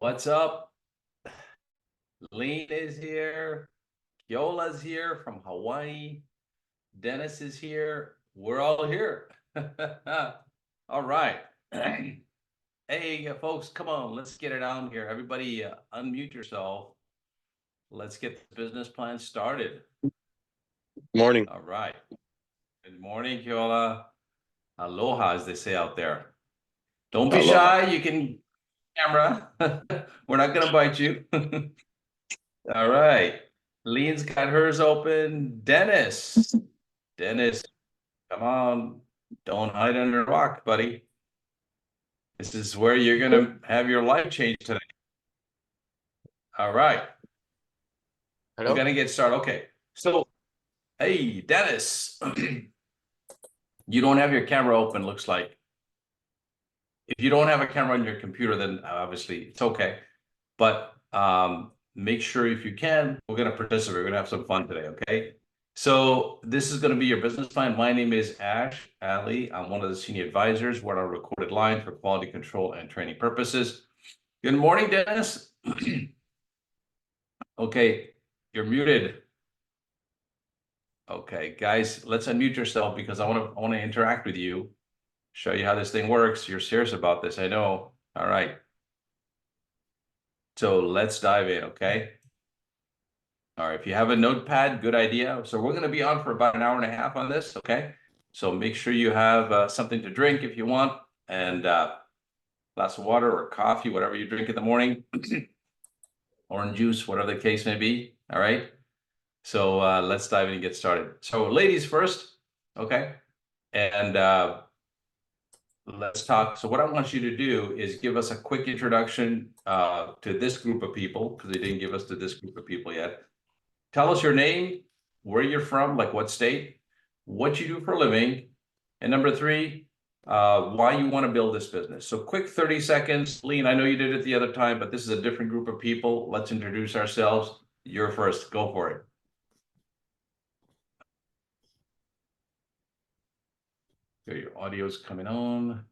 What's up? Lean is here. Kiola's here from Hawaii. Dennis is here. We're all here. All right. Hey, folks, come on. Let's get it on here. Everybody, unmute yourself. Let's get the business plan started. Morning. All right. Good morning, Kiola. Aloha, as they say out there. Don't be Aloha. shy. You can camera. We're not going to bite you. All right. Lean's got hers open. Dennis, come on. Don't hide under a rock, buddy. This is where you're going to have your life change today. All right. Hello? We're going to get started. Okay. So, hey, Dennis, you don't have your camera open, looks like. If you don't have a camera on your computer, then obviously it's okay. But make sure if you can, we're going to participate. We're going to have some fun today, okay? So this is going to be your business plan. My name is Ash Ali. I'm one of the senior advisors. We're on a recorded line for quality control and training purposes. Good morning, Dennis. Okay, you're muted. Okay, guys, let's unmute yourself because I want to interact with you, show you how this thing works. You're serious about this, I know. All right. So let's dive in, okay? All right, if you have a notepad, good idea. So we're going to be on for about an hour and a half on this, okay? So make sure you have something to drink if you want, and glass of water or coffee, whatever you drink in the morning, orange juice, whatever the case may be, all right? So let's dive in and get started. So ladies first, okay? And let's talk. So what I want you to do is give us a quick introduction to this group of people, because they didn't give us to this group of people yet. Tell us your name, where you're from, like what state, what you do for a living, and number three, why you want to build this business. So quick 30 seconds. Lean, I know you did it the other time, but this is a different group of people. Let's introduce ourselves. You're first. Go for it. Here, your audio's coming on.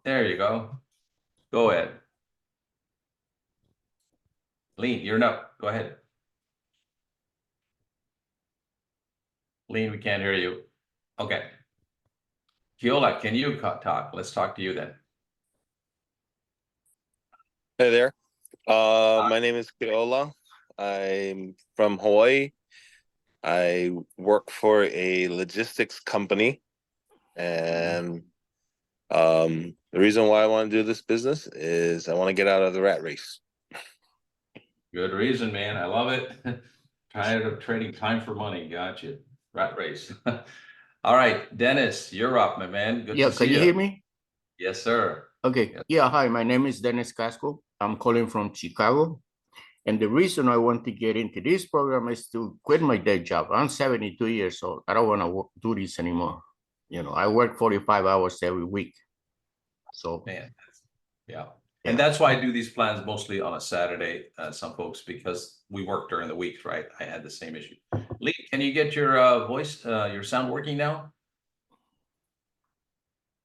There you go. Go ahead. Lean, you're up. Go ahead. Lean, we can't hear you. Okay. Kiola, can you talk? Let's talk to you then. Hey there. My name is Keola. I'm from Hawaii. I work for a logistics company. And the reason why I want to do this business is I want to get out of the rat race. Good reason, man. I love it. Tired of trading time for money. Gotcha. Rat race. All right, Dennis, you're up, my man. Good to see Can you hear me? Yes, sir. Okay. Yes. Yeah, hi, my name is Dennis Casco. I'm calling from Chicago. And the reason I want to get into this program is to quit my day job. I'm 72 years old. I don't want to do this anymore. You know, I work 45 hours every week. So, Man, yeah. And that's why I do these plans mostly on a Saturday, some folks, because we work during the week, right? I had the same issue. Lee, can you get your voice, your sound working now?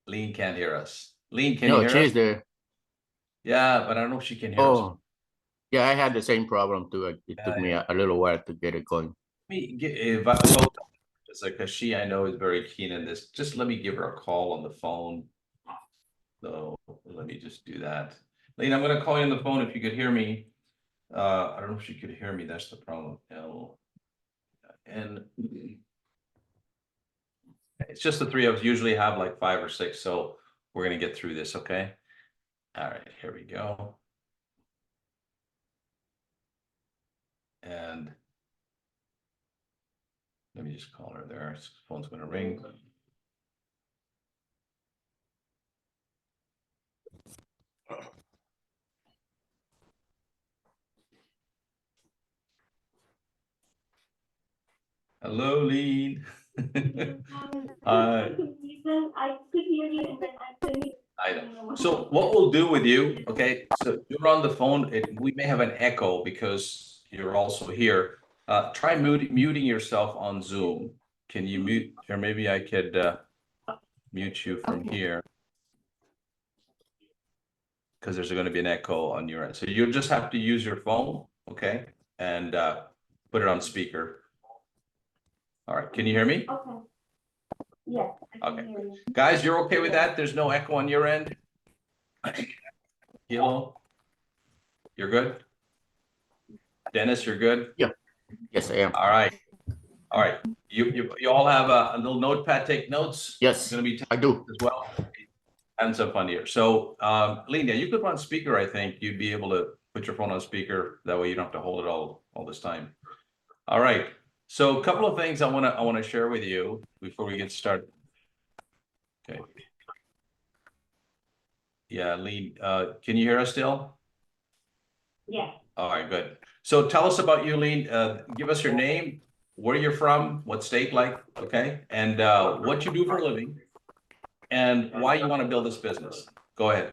Lean can't hear us. Lean, can you hear us? there. Yeah, but I don't know if she can hear us. Oh, yeah, I had the same problem too. It took me a little while to get it going. If because she, I know, is very keen in this. Just let me give her a call on the phone. So let me just do that. Lean, I'm going to call you on the phone if you could hear me. I don't know if she could hear me. That's the problem. And it's just the three of us. Usually have like 5 or 6, so we're going to get through this, okay? All right, here we go. And let me just call her there. Phone's going to ring. Hello, Lean. I could hear you and then I couldn't. I know. So what we'll do with you, okay, so you're on the phone, we may have an echo because you're also here. Try muting yourself on Zoom. Can you mute, or maybe I could mute you from here. because there's going to be an echo on your end. So you'll just have to use your phone, okay? And put it on speaker. All right, can you hear me? Okay. Yes, I Okay. can hear you. Guys, you're okay with that? There's no echo on your end? Hello? You're good? Dennis, you're good? Yes, I am. All right. All right. You all have a little notepad, take notes? Yes, It's gonna be I do. as well. And some fun here. So Lena, you could run speaker, I think. You'd be able to put your phone on speaker. That way you don't have to hold it all this time. All right. So a couple of things I wanna share with you before we get started. Okay. Yeah, Lee, can you hear us still? Yes. All right, good. So tell us about you, Lean. Give us your name, where you're from, what state like, okay? And what you do for a living and why you want to build this business. Go ahead.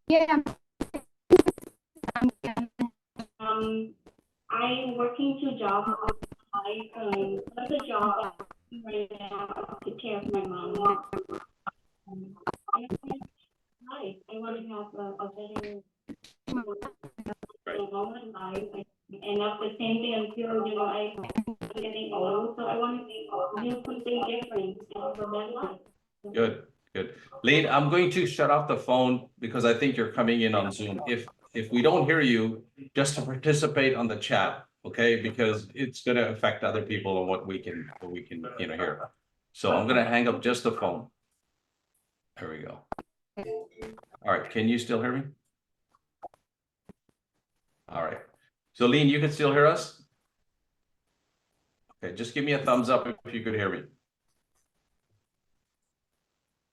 Yeah, I'm working 2 jobs. One of the job right now to take care of my mom. Hi, I want to have a better life, and at the same thing, I'm feeling, I'm getting old, so I want to do something different and have a better life. Good, good. Lean, I'm going to shut off the phone because I think you're coming in on Zoom. If we don't hear you, just to participate on the chat, okay? Because it's going to affect other people on what we can hear. So I'm going to hang up just the phone. There we go. All right, can you still hear me? All right. So Lean, you can still hear us? Okay, just give me a thumbs up if you could hear me.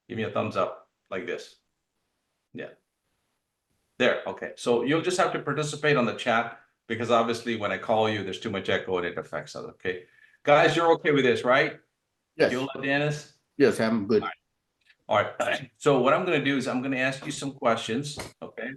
Give me a thumbs up like this. Yeah. There, okay. So you'll just have to participate on the chat because obviously when I call you, there's too much echo and it affects us, okay? Guys, you're okay with this, right? Yes, You'll let Dennis? yes, I'm good. All right. So what I'm going to do is I'm going to ask you some questions, okay?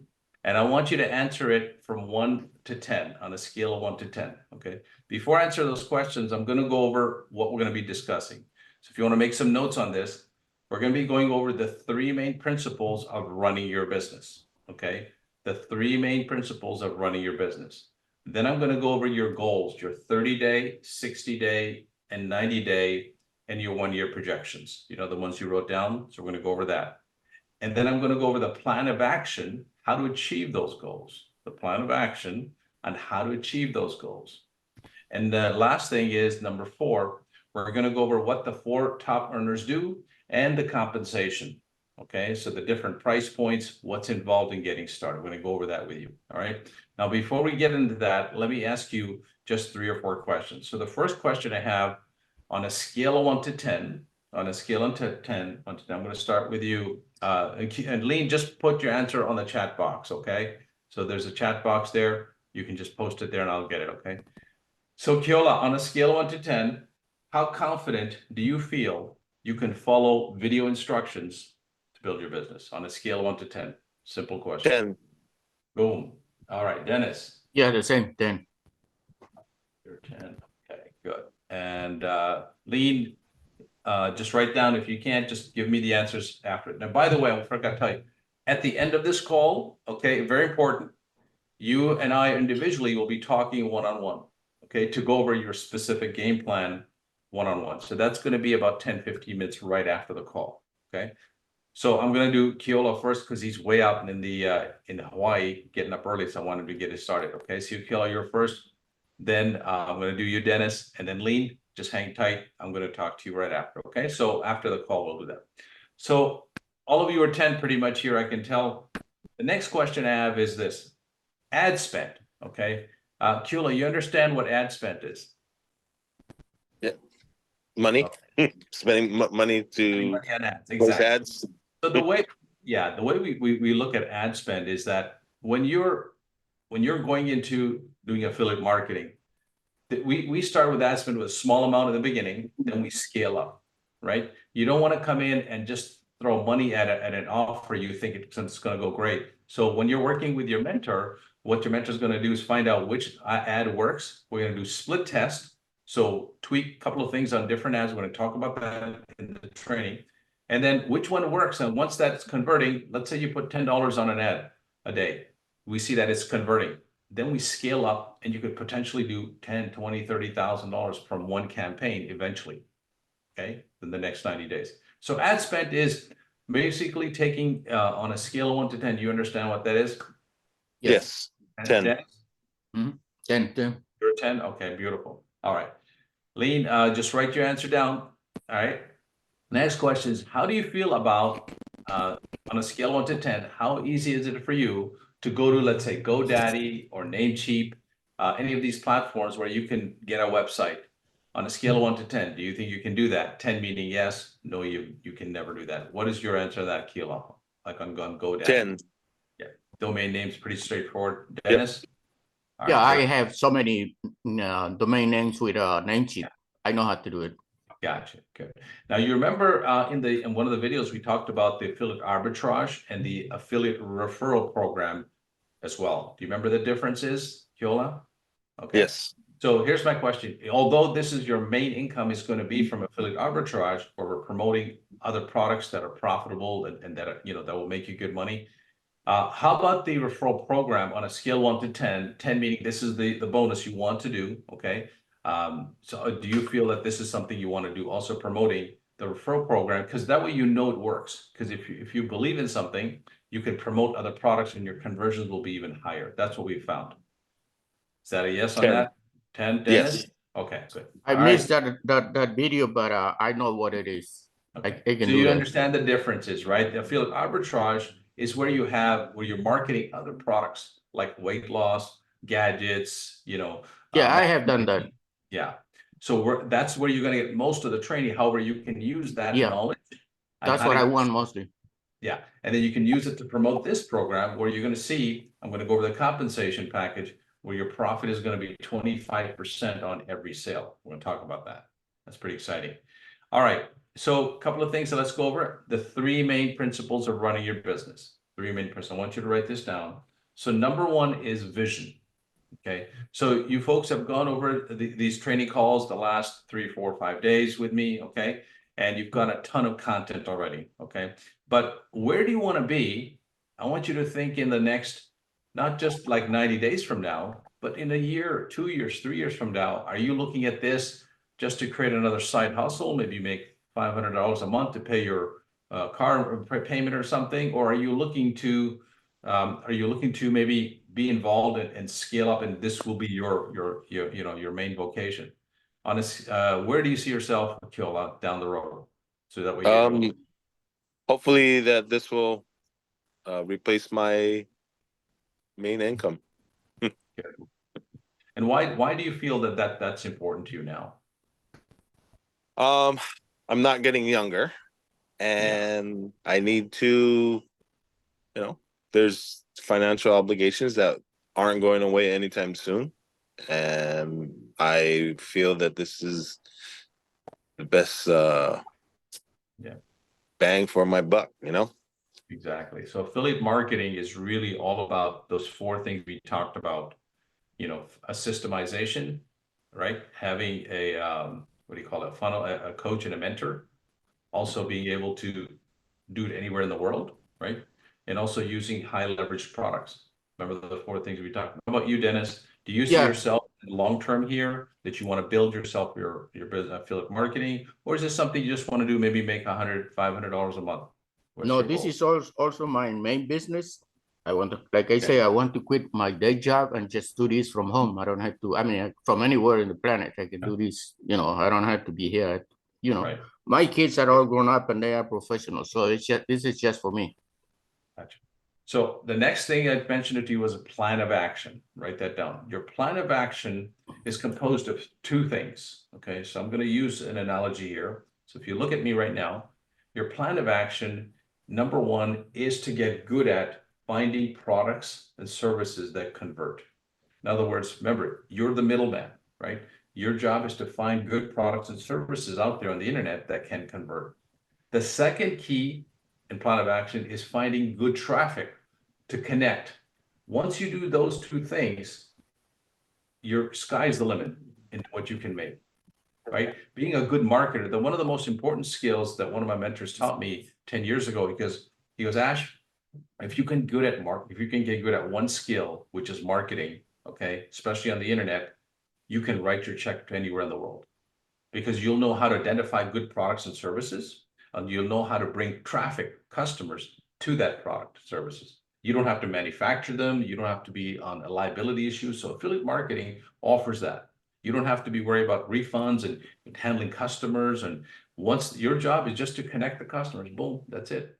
And I want you to answer it from 1 to 10 on a scale of 1 to 10, okay? Before I answer those questions, I'm going to go over what we're going to be discussing. So if you want to make some notes on this, we're going to be going over the 3 main principles of running your business, okay? The 3 main principles of running your business. Then I'm going to go over your goals, your 30-day, 60-day, and 90-day, and your 1-year projections, the ones you wrote down. So we're going to go over that. And then I'm going to go over the plan of action, how to achieve those goals, the plan of action and how to achieve those goals. And the last thing is number 4, we're going to go over what the 4 top earners do and the compensation. Okay, so the different price points, what's involved in getting started. We're going to go over that with you. All right. Now, before we get into that, let me ask you just 3 or 4 questions. So the first question I have, on a scale of 1 to 10, I'm going to start with you. And Lean, just put your answer on the chat box, okay? So there's a chat box there. You can just post it there and I'll get it, okay? So Keola, on a scale of 1 to 10, how confident do you feel you can follow video instructions to build your business on a scale of 1 to 10? Simple question. 10. Boom. All right, Dennis. Yeah, the same 10. You're 10. Okay, good. And Lean, just write down, if you can't, just give me the answers after it. Now, by the way, I forgot to tell you, at the end of this call, okay, very important, you and I individually will be talking one-on-one, okay, to go over your specific game plan one-on-one. So that's going to be about 10, 15 minutes right after the call, okay? So I'm going to do Keola first because he's way out in Hawaii, getting up early, so I wanted to get it started, okay? So Keola, you're first. Then I'm going to do you, Dennis, and then Lean. Just hang tight. I'm going to talk to you right after. Okay. So after the call, we'll do that. So all of you are 10 pretty much here. I can tell. The next question I have is this: ad spend. Okay. Keola, you understand what ad spend is? Yeah. Money. Okay. Spending money to Money on ads. post Exactly. ads. So the way we look at ad spend is that when you're going into doing affiliate marketing, we start with ad spend with a small amount in the beginning, then we scale up, right? You don't want to come in and just throw money at an offer you think it's going to go great. So when you're working with your mentor, what your mentor is going to do is find out which ad works. We're going to do split test, So tweak a couple of things on different ads. We're going to talk about that in the training. And then which one works. And once that's converting, let's say you put $10 on an ad a day. We see that it's converting. Then we scale up and you could potentially do $10, $20, $30,000 from one campaign eventually. Okay, in the next 90 days. So ad spend is basically taking on a scale of 1 to 10. Do you understand what that is? Yes. 10. 10, 10. You're a 10? Okay, beautiful. All right. Lean, just write your answer down. All right. Next question is, how do you feel about, on a scale of 1 to 10, how easy is it for you to go to, let's say, GoDaddy or Namecheap, any of these platforms where you can get a website? On a scale of 1 to 10, do you think you can do that? 10 meaning yes, no, you can never do that. What is your answer to that, Keelan? Like on GoDaddy? 10. Yeah, domain names pretty straightforward. Dennis? All Yeah, right, I good. have so many domain names with Namecheap. I know how to do it. Gotcha. Good. Now you remember in one of the videos we talked about the affiliate arbitrage and the affiliate referral program as well. Do you remember the differences, Kiola? Okay. Yes. So here's my question. Although this is your main income is going to be from affiliate arbitrage, where we're promoting other products that are profitable and that are, that will make you good money. How about the referral program on a scale 1 to 10? 10 meaning this is the bonus you want to do. Okay. So do you feel that this is something you want to do, also promoting the referral program? Because that way it works. Because if you believe in something, you can promote other products and your conversions will be even higher. That's what we found. Is that a yes on 10. that? 10, Dennis? Yes. Okay, good. I All missed right. that video, but I know what it is. Okay. I can So do you that. understand the differences, right? The affiliate arbitrage is where you're marketing other products like weight loss, gadgets, Yeah, I have done that. Yeah. So that's where you're going to get most of the training. However, you can use that Yeah. knowledge. on That's how what to I get- want mostly. Yeah. And then you can use it to promote this program where you're going to see, I'm going to go over the compensation package where your profit is going to be 25% on every sale. We're going to talk about that. That's pretty exciting. All right. So a couple of things that let's go over. The 3 main principles of running your business. 3 main principles. I want you to write this down. So number 1 is vision. Okay. So you folks have gone over these training calls the last 3, 4, 5 days with me. Okay. And you've got a ton of content already. Okay. But where do you want to be? I want you to think in the next, not just like 90 days from now, but in a year, 2 years, 3 years from now. Are you looking at this just to create another side hustle? Maybe make $500 a month to pay your car payment or something? Or are you looking to maybe be involved and scale up, and this will be your main vocation? Where do you see yourself, Kiola, down the road? So that way Hopefully that this will replace my main income. And why do you feel that's important to you now? I'm not getting younger, and I need to, there's financial obligations that aren't going away anytime soon. And I feel that this is the best bang for my buck, Exactly. So affiliate marketing is really all about those 4 things we talked about. A systemization, right? Having a what do you call it? Funnel, a coach and a mentor. Also being able to do it anywhere in the world, right? And also using high leverage products. Remember the 4 things we talked about. How about you, Dennis? Do you see Yeah. yourself long term here, that you want to build yourself your business affiliate marketing, or is this something you just want to do, maybe make $100, $500 a month? What's No, your this goal? is also my main business. I want to, like I say, I want to quit my day job and just do this from home. I don't have to, I mean, from anywhere in the planet, I can do this, I don't have to be here. Right. My kids are all grown up and they are professionals. So this is just for me. Gotcha. So the next thing I mentioned to you was a plan of action. Write that down. Your plan of action is composed of 2 things. Okay, so I'm going to use an analogy here. So if you look at me right now, your plan of action, number 1 is to get good at finding products and services that convert. In other words, remember, you're the middleman, right? Your job is to find good products and services out there on the internet that can convert. The second key in plan of action is finding good traffic to connect. Once you do those 2 things, your sky's the limit in what you can make. right? Being a good marketer, one of the most important skills that one of my mentors taught me 10 years ago, because he goes, Ash, if you can get good at one skill, which is marketing, okay, especially on the internet, you can write your check to anywhere in the world, because you'll know how to identify good products and services, and you'll know how to bring traffic, customers to that product, services. You don't have to manufacture them. You don't have to be on a liability issue. So affiliate marketing offers that. You don't have to be worried about refunds and handling customers. And once your job is just to connect the customers, boom, that's it.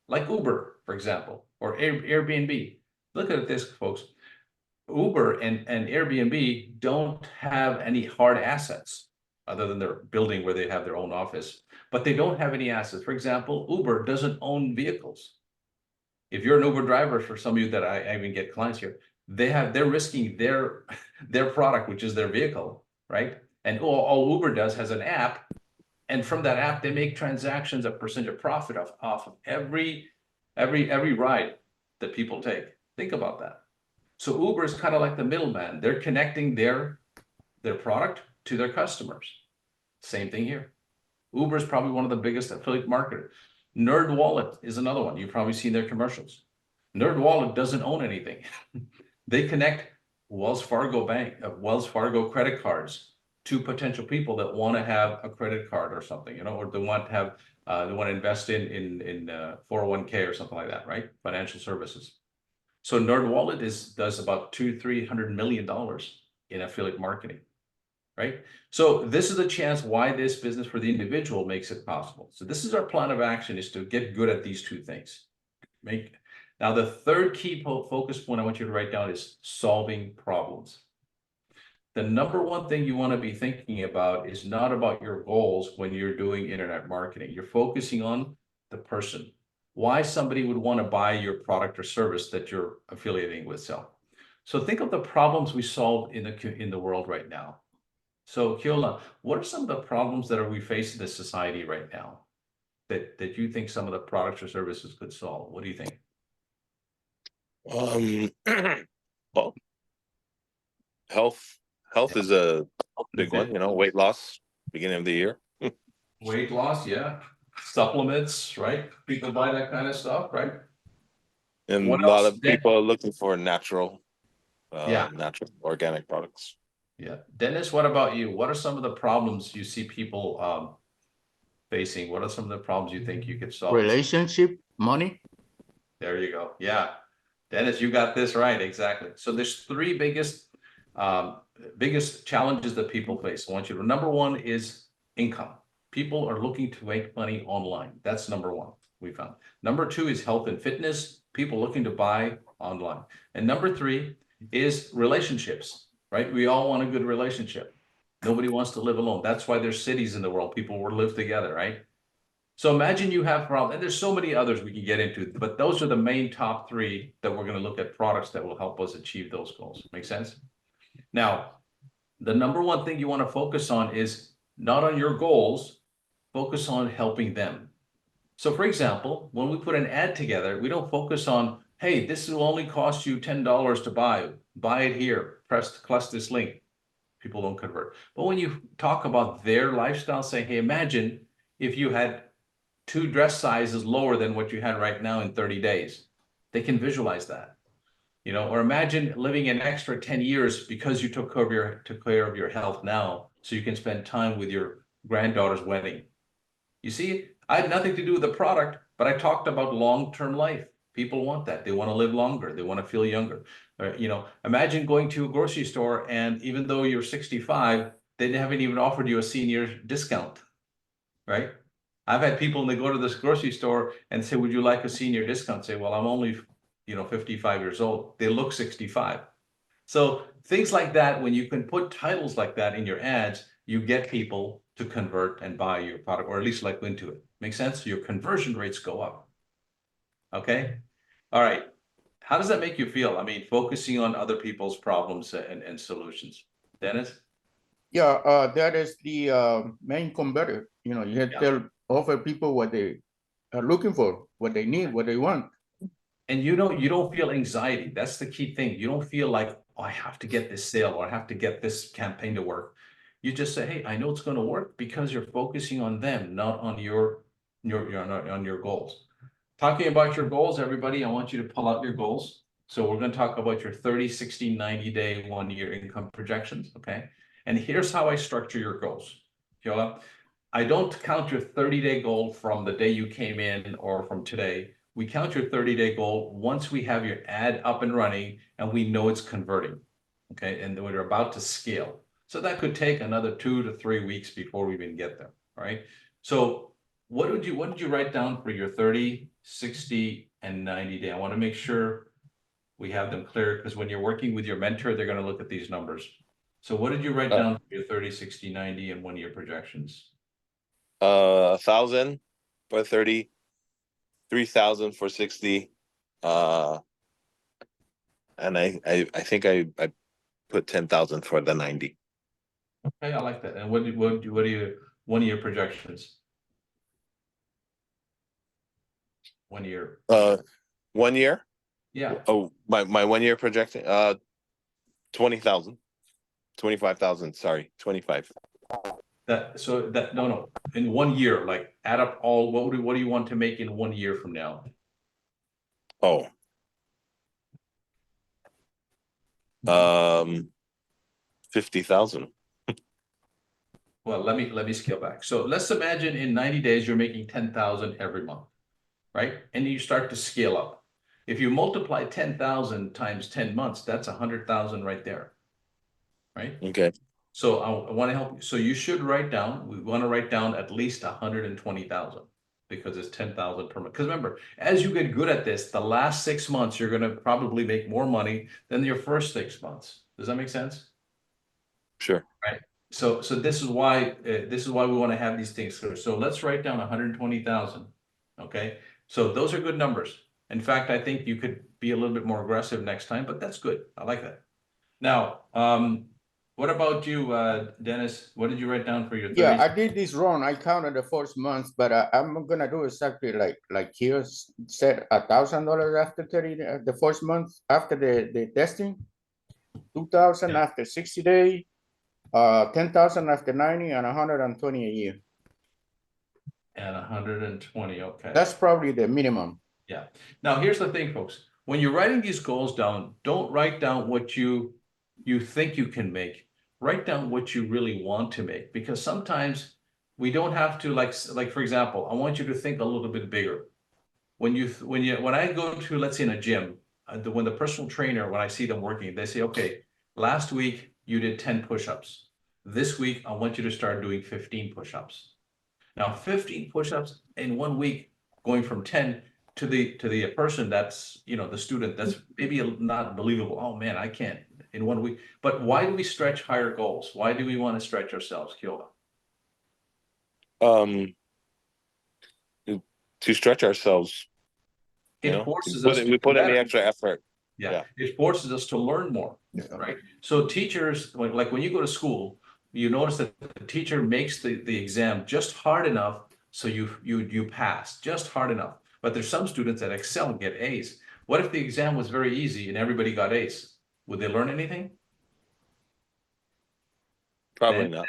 Like Uber, for example, or Airbnb. Look at this, folks. Uber and Airbnb don't have any hard assets other than their building where they have their own office, but they don't have any assets. For example, Uber doesn't own vehicles. If you're an Uber driver, for some of you that I even get clients here, they're risking their product, which is their vehicle, right? And all Uber does has an app, and from that app, they make transactions, a percentage of profit off of every ride that people take. Think about that. So Uber is kind of like the middleman. They're connecting their product to their customers. Same thing here. Uber is probably one of the biggest affiliate marketers. NerdWallet is another one. You've probably seen their commercials. NerdWallet doesn't own anything. They connect Wells Fargo credit cards to potential people that want to have a credit card or something, or they want to invest in 401k or something like that, right? Financial services. So NerdWallet does about $200-300 million in affiliate marketing, right? So this is a chance why this business for the individual makes it possible. So this is our plan of action, is to get good at these two things. Now the third key focus point I want you to write down is solving problems. The number one thing you want to be thinking about is not about your goals when you're doing internet marketing. You're focusing on the person. Why somebody would want to buy your product or service that you're affiliating with. So think of the problems we solve in the world right now. So Keola, what are some of the problems that we face in this society right now that you think some of the products or services could solve? What do you think? Well, health is a big one, weight loss, beginning of the year. Weight loss, yeah. Supplements, right? People buy that kind of stuff, right? And What a lot else? of people are looking for natural organic products. Yeah. Dennis, what about you? What are some of the problems you see people facing? What are some of the problems you think you could solve? Relationship, money. There you go. Yeah. Dennis, you got this right. Exactly. So there's three biggest challenges that people face. I want you to, number one is income. People are looking to make money online. That's number one, we found. Number two is health and fitness. People looking to buy online. And number three is relationships, right? We all want a good relationship. Nobody wants to live alone. That's why there's cities in the world. People will live together, right? So imagine you have problems, and there's so many others we can get into, but those are the main top three that we're going to look at, products that will help us achieve those goals. Make sense? Now, the number one thing you want to focus on is not on your goals, focus on helping them. So for example, when we put an ad together, we don't focus on, hey, this will only cost you $10 to buy it here, press this link. People don't convert. But when you talk about their lifestyle, say, hey, imagine if you had 2 dress sizes lower than what you had right now in 30 days. They can visualize that, or imagine living an extra 10 years because you took care of your health now, so you can spend time with your granddaughter's wedding. You see, I had nothing to do with the product, but I talked about long-term life. People want that. They want to live longer. They want to feel younger. Imagine going to a grocery store, and even though you're 65, they haven't even offered you a senior discount, right? I've had people, and they go to this grocery store and say, would you like a senior discount? Say, well, I'm only, 55 years old. They look 65. So things like that, when you can put titles like that in your ads, you get people to convert and buy your product, or at least look into it. Make sense? Your conversion rates go up. Okay. All right. How does that make you feel? I mean, focusing on other people's problems and solutions. Dennis? Yeah, that is the main converter. You have to offer people what they are looking for, what they need, what they want. And you don't feel anxiety. That's the key thing. You don't feel like, oh, I have to get this sale, or I have to get this campaign to work. You just say, hey, I know it's going to work because you're focusing on them, not on your on your goals. Talking about your goals, everybody, I want you to pull out your goals. So we're going to talk about your 30, 60, 90-day, 1-year income projections, okay? And here's how I structure your goals. Kiola, I don't count your 30-day goal from the day you came in or from today. We count your 30-day goal once we have your ad up and running and we know it's converting, okay? And we're about to scale. So that could take another 2 to 3 weeks before we even get there, all right? So what did you write down for your 30, 60, and 90-day? I want to make sure we have them clear, because when you're working with your mentor, they're going to look at these numbers. So what did you write down for your 30, 60, 90, and 1-year projections? 1,000 for 30, 3,000 for 60. And I think I put 10,000 for the 90. Okay, I like that. And what are your 1-year projections? 1 year. 1 year? Yeah. Oh, my 1 year projection, 20,000, 25,000, sorry, 25. No, in 1 year, like add up all, what do you want to make in 1 year from now? Oh. 50,000. Well, let me scale back. So let's imagine in 90 days, you're making 10,000 every month, right? And you start to scale up. If you multiply 10,000 times 10 months, that's 100,000 right there, right? Okay. So I want to help you. So you should write down, we want to write down at least 120,000 because it's 10,000 per month. Because remember, as you get good at this, the last 6 months, you're going to probably make more money than your first 6 months. Does that make sense? Sure. Right. So this is why we want to have these things clear. So let's write down 120,000. Okay. So those are good numbers. In fact, I think you could be a little bit more aggressive next time, but that's good. I like that. Now, what about you, Dennis? What did you write down for your 30? Yeah, I did this wrong. I counted the first month, but I'm gonna do exactly like here said, $1,000 after 30, the first month after the testing, 2,000 Yeah. after 60 days, 10,000 after 90, and 120 a year. And 120, okay. That's probably the minimum. Yeah. Now, here's the thing, folks. When you're writing these goals down, don't write down what you think you can make. Write down what you really want to make, because sometimes we don't have to, like for example, I want you to think a little bit bigger. When I go to, let's say in a gym, when the personal trainer, when I see them working, they say, okay, last week you did 10 push-ups. This week, I want you to start doing 15 push-ups. Now, 15 push-ups in 1 week, going from 10 to the person that's, the student, that's maybe not believable. Oh man, I can't in 1 week. But why do we stretch higher goals? Why do we want to stretch ourselves, Kiola? To stretch ourselves. It forces us We to put in better. the extra effort. Yeah, it forces us to learn more, right? So teachers, like when you go to school, you notice that the teacher makes the exam just hard enough so you pass, just hard enough. But there's some students that excel and get A's. What if the exam was very easy and everybody got A's? Would they learn anything? Probably not.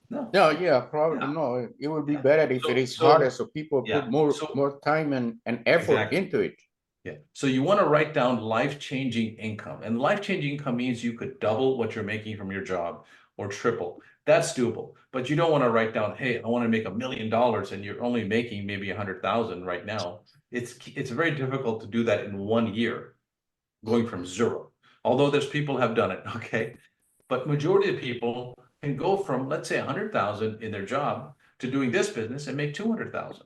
No. No, yeah, probably Yeah. no. It would be better if it is So- harder, so people yeah, put more so- time and effort Exactly. into it. Yeah. So you want to write down life-changing income. And life-changing income means you could double what you're making from your job or triple. That's doable. But you don't want to write down, hey, I want to make $1 million and you're only making maybe 100,000 right now. It's very difficult to do that in 1 year, going from zero. Although there's people have done it, okay? But majority of people can go from, let's say, 100,000 in their job to doing this business and make 200,000,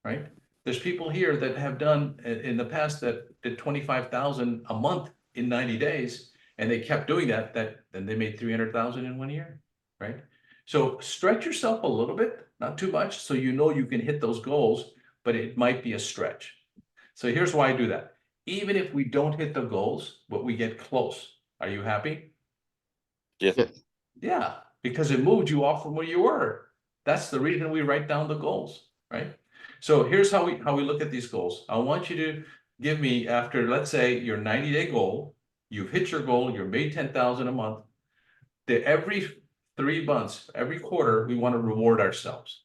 right? There's people here that have done in the past that did 25,000 a month in 90 days, and they kept doing that, then they made 300,000 in 1 year, right? So stretch yourself a little bit, not too much, so you know you can hit those goals, but it might be a stretch. So here's why I do that. Even if we don't hit the goals, but we get close. Are you happy? Yes. Yeah, because it moved you off from where you were. That's the reason we write down the goals, right? So here's how we look at these goals. I want you to give me, after, let's say, your 90-day goal, you've hit your goal, you're made 10,000 a month. Every 3 months, every quarter, we want to reward ourselves.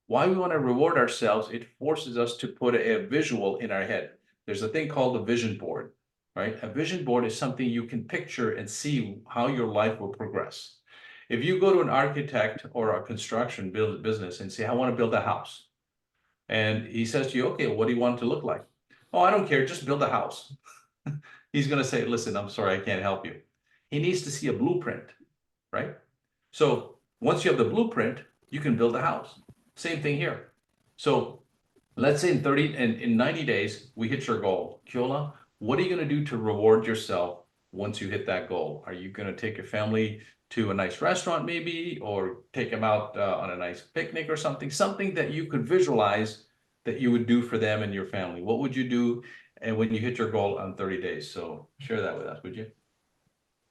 Why we want to reward ourselves, it forces us to put a visual in our head. There's a thing called a vision board, right? A vision board is something you can picture and see how your life will progress. If you go to an architect or a construction business and say, I want to build a house. And he says to you, okay, what do you want it to look like? Oh, I don't care, just build a house. He's going to say, listen, I'm sorry, I can't help you. He needs to see a blueprint, right? So once you have the blueprint, you can build a house. Same thing here. So let's say in 90 days, we hit your goal. Kiola, what are you going to do to reward yourself once you hit that goal? Are you going to take your family to a nice restaurant maybe, or take them out on a nice picnic or something that you could visualize that you would do for them and your family? What would you do and when you hit your goal on 30 days? So share that with us, would you?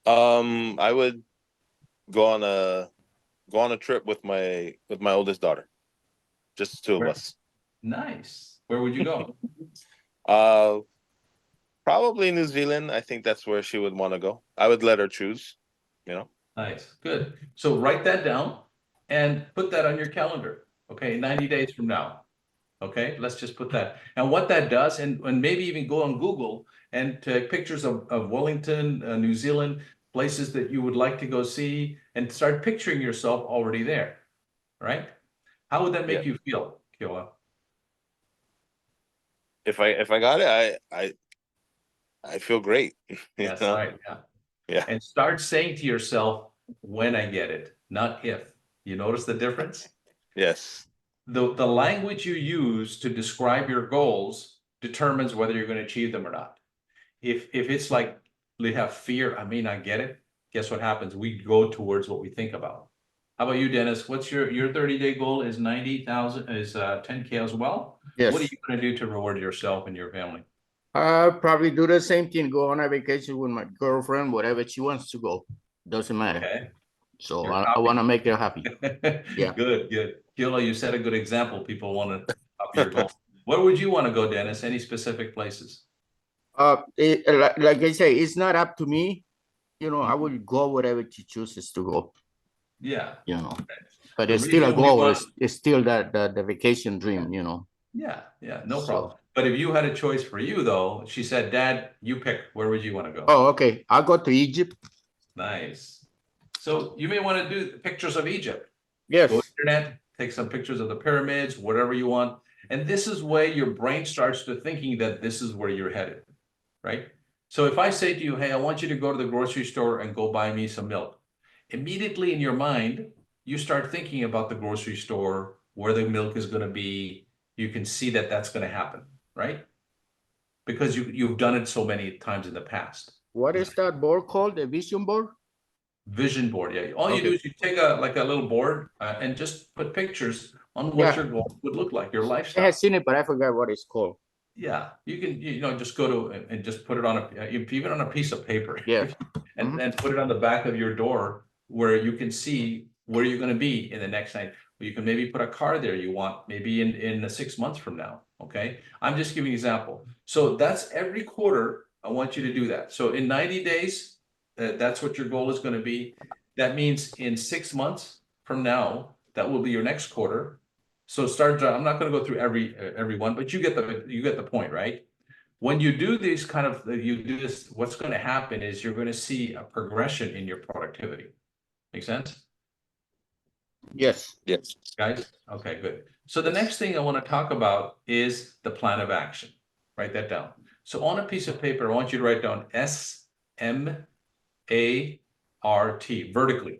I would go on a trip with my oldest daughter. Just the two of Where? us. Nice. Where would you go? Probably New Zealand. I think that's where she would want to go. I would let her choose, you know. Nice, good. So write that down and put that on your calendar, okay, 90 days from now. Okay, let's just put that. And what that does, and maybe even go on Google and take pictures of Wellington, New Zealand, places that you would like to go see, and start picturing yourself already there, right? How would that make you feel, Kiola? If I got it, I feel great. That's know? right, yeah. Yeah. And start saying to yourself, when I get it, not if. You notice the difference? Yes. The language you use to describe your goals determines whether you're going to achieve them or not. If it's like they have fear, I may not get it, guess what happens? We go towards what we think about. How about you, Dennis? What's your 30-day goal is 90,000 is 10K as well? Yes. What are you going to do to reward yourself and your family? I'll probably do the same thing, go on a vacation with my girlfriend, whatever she wants to go. Doesn't matter. Okay. So You're I want to make her happy. Yeah. Good. Kiola, you set a good example. People want to copy your goal. Where would you want to go, Dennis? Any specific places? Like I say, it's not up to me. You know, I will go wherever she chooses to go. Yeah. You know, but The it's still a reason we goal. want- It's still the vacation dream. You know. Yeah, no So- problem. But if you had a choice for you, though, she said, Dad, you pick. Where would you want to go? Oh, okay. I'll go to Egypt. Nice. So you may want to do pictures of Egypt. Yes. Go to the internet, take some pictures of the pyramids, whatever you want. And this is where your brain starts to thinking that this is where you're headed, right? So if I say to you, hey, I want you to go to the grocery store and go buy me some milk. Immediately in your mind, you start thinking about the grocery store, where the milk is going to be. You can see that that's going to happen, right? Because you've done it so many times in the past. What is that board called? The vision board? Vision board, yeah. All you Okay. do is you take a little board and just put pictures on what Yeah. your goal would look like, your I lifestyle. had seen it, but I forgot what it's called. Yeah, you can just go to and just put it on even on a piece of paper. Yeah. and put it on the back of your door where you can see where you're going to be in the next night. You can maybe put a car there you want maybe in 6 months from now. Okay, I'm just giving an example. So that's every quarter. I want you to do that. So in 90 days, that's what your goal is going to be. That means in 6 months from now, that will be your next quarter. So I'm not going to go through every one, but you get the point, right? When you do these what's going to happen is you're going to see a progression in your productivity. Make sense? Yes. Yes. Guys? Okay, good. So the next thing I want to talk about is the plan of action. Write that down. So on a piece of paper, I want you to write down SMART, vertically.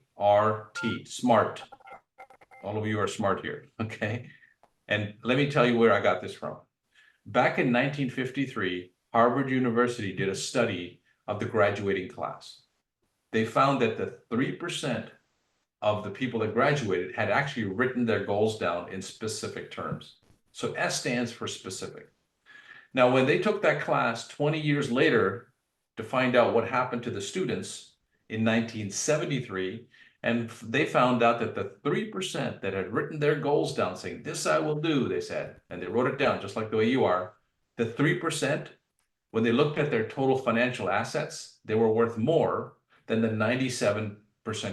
SMART, smart. All of you are smart here, okay? And let me tell you where I got this from. Back in 1953, Harvard University did a study of the graduating class. They found that the 3% of the people that graduated had actually written their goals down in specific terms. So S stands for specific. Now, when they took that class 20 years later to find out what happened to the students in 1973, and they found out that the 3% that had written their goals down saying, this I will do, they said, and they wrote it down just like the way you are, the 3% when they looked at their total financial assets, they were worth more than the 97%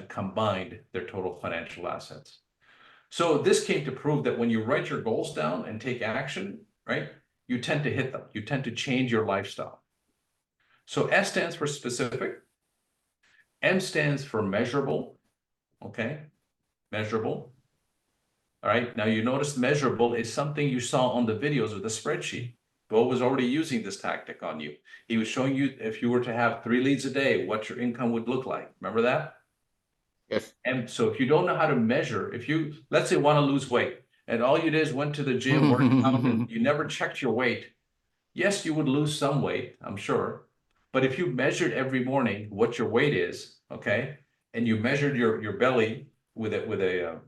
combined their total financial assets. So this came to prove that when you write your goals down and take action, right, you tend to hit them. You tend to change your lifestyle. So S stands for specific. M stands for measurable. Okay, measurable. All right, now you notice measurable is something you saw on the videos of the spreadsheet. Bo was already using this tactic on you. He was showing you if you were to have 3 leads a day, what your income would look like. Remember that? Yes. And so if you don't know how to measure, if you, let's say, want to lose weight, and all you did is went to the gym, worked out, and you never checked your weight, yes, you would lose some weight, I'm sure. But if you measured every morning what your weight is, okay, and you measured your belly with a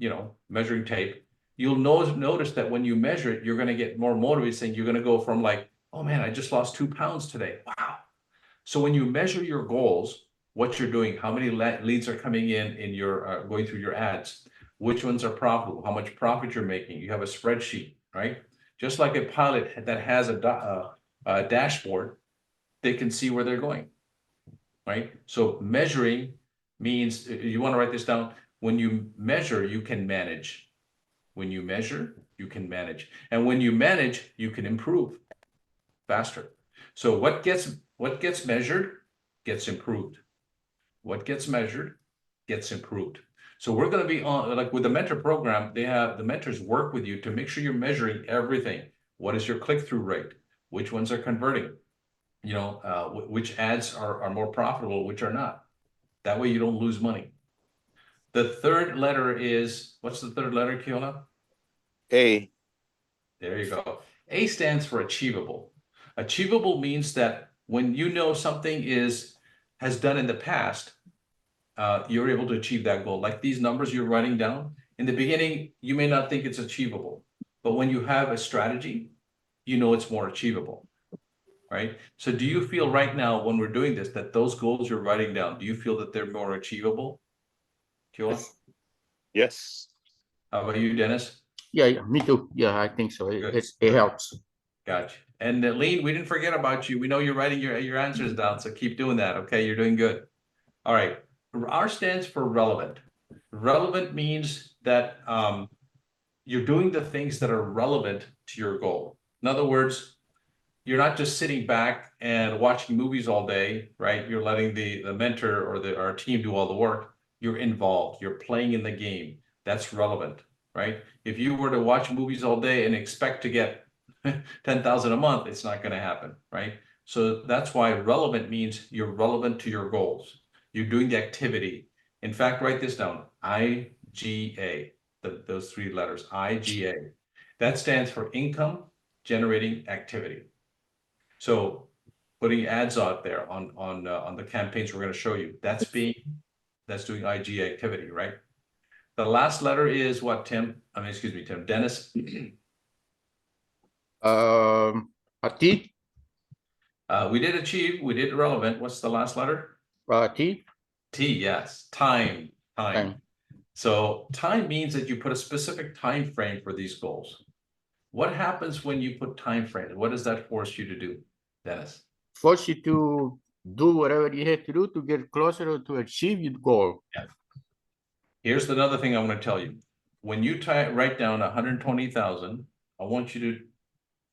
measuring tape, you'll notice that when you measure it, you're going to get more motivated, saying you're going to go from like, oh man, I just lost 2 pounds today. Wow. So when you measure your goals, what you're doing, how many leads are coming in your going through your ads, which ones are profitable, how much profit you're making. You have a spreadsheet, right? Just like a pilot that has a dashboard, they can see where they're going, right? So measuring means, you want to write this down, when you measure, you can manage. When you measure, you can manage. And when you manage, you can improve faster. So what gets measured gets improved. What gets measured gets improved. So we're going to be on, like with the mentor program, they have the mentors work with you to make sure you're measuring everything. What is your click-through rate? Which ones are converting? Which ads are more profitable, which are not. That way you don't lose money. The third letter is, what's the third letter, Keola? A. There you go. A stands for achievable. Achievable means that when you know something has done in the past, you're able to achieve that goal. Like these numbers you're writing down, in the beginning, you may not think it's achievable, but when you have a strategy, you know it's more achievable, right? So do you feel right now when we're doing this, that those goals you're writing down, do you feel that they're more achievable? Kiola? Yes. How about you, Dennis? Yeah, me too. Yeah, I think so. Good. It helps. Gotcha. And Lean, we didn't forget about you. We know you're writing your answers down, so keep doing that. Okay, you're doing good. All right. R stands for relevant. Relevant means that you're doing the things that are relevant to your goal. In other words, you're not just sitting back and watching movies all day, right? You're letting the mentor or our team do all the work. You're involved. You're playing in the game. That's relevant, right? If you were to watch movies all day and expect to get 10,000 a month, it's not going to happen, right? So that's why relevant means you're relevant to your goals. You're doing the activity. In fact, write this down, IGA, those 3 letters, IGA. That stands for income generating activity. So putting ads out there on the campaigns we're going to show you, that's doing IGA activity, right? The last letter is what, Tim? Excuse me, Tim. Dennis? A T. We did achieve, we did relevant. What's the last letter? T. T, yes. Time. So time means that you put a specific time frame for these goals. What happens when you put time frames? What does that force you to do, Dennis? Force you to do whatever you have to do to get closer to achieve your goal. Yeah. Here's another thing I want to tell you. When you write down 120,000, I want you to